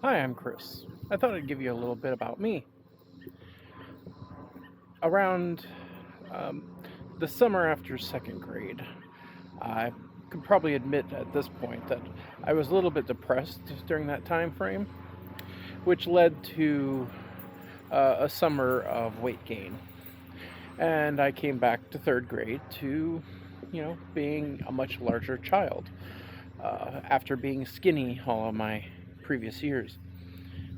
Hi, I'm Chris. I thought I'd give you a little bit about me. Around um, the summer after second grade, I could probably admit at this point that I was a little bit depressed during that time frame, which led to a summer of weight gain. And I came back to third grade to, being a much larger child after being skinny all of my previous years.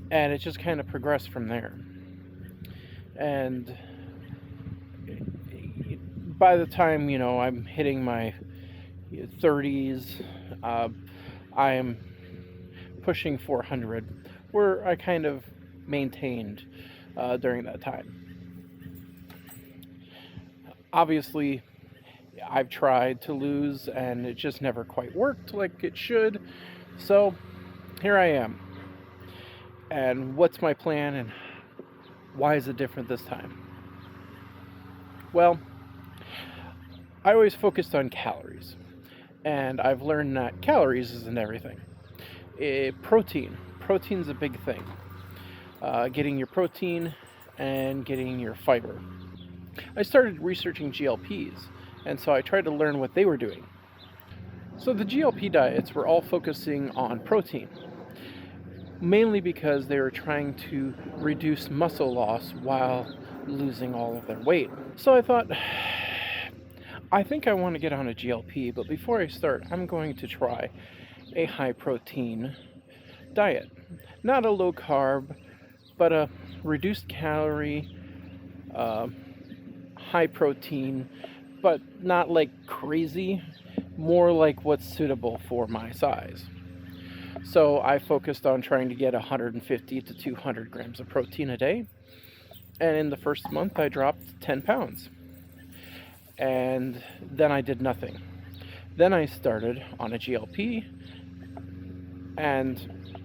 And it just kind of progressed from there. And by the time I'm hitting my 30s, uh, I am pushing 400, where I kind of maintained during that time. Obviously, I've tried to lose, and it just never quite worked like it should. So here I am. And what's my plan, and why is it different this time? Well, I always focused on calories, and I've learned that calories isn't everything. Protein's a big thing. Getting your protein and getting your fiber. I started researching GLPs, and so I tried to learn what they were doing. So the GLP diets were all focusing on protein, mainly because they were trying to reduce muscle loss while losing all of their weight. So I thought, I think I want to get on a GLP, but before I start, I'm going to try a high protein diet. Not a low carb, but a reduced calorie, uh, high protein, but not like crazy, more like what's suitable for my size. So I focused on trying to get 150 to 200 grams of protein a day. And in the first month, I dropped 10 pounds. And then I did nothing. Then I started on a GLP, and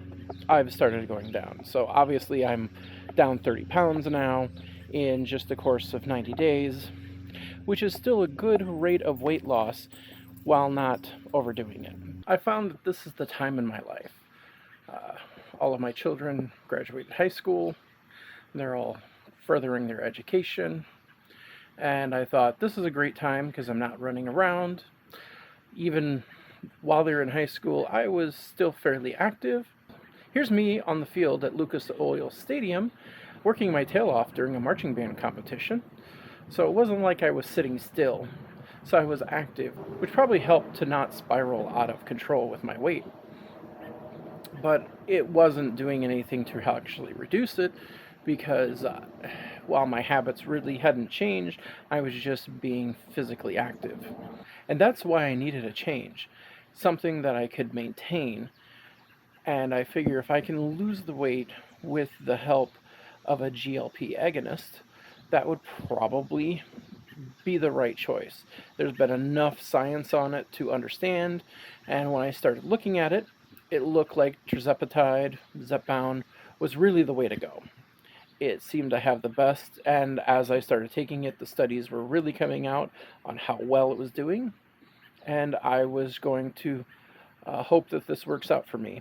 I've started going down. So obviously I'm down 30 pounds now in just the course of 90 days, which is still a good rate of weight loss while not overdoing it. I found that this is the time in my life. All of my children graduated high school. They're all furthering their education. And I thought, this is a great time because I'm not running around. Even while they're in high school, I was still fairly active. Here's me on the field at Lucas Oil Stadium, working my tail off during a marching band competition. So it wasn't like I was sitting still. So I was active, which probably helped to not spiral out of control with my weight. But it wasn't doing anything to actually reduce it, because while my habits really hadn't changed, I was just being physically active. And that's why I needed a change, something that I could maintain. And I figure if I can lose the weight with the help of a GLP agonist, that would probably be the right choice. There's been enough science on it to understand, and when I started looking at it, it looked like tirzepatide, Zepbound, was really the way to go. It seemed to have the best, and as I started taking it, the studies were really coming out on how well it was doing, and I was going to hope that this works out for me.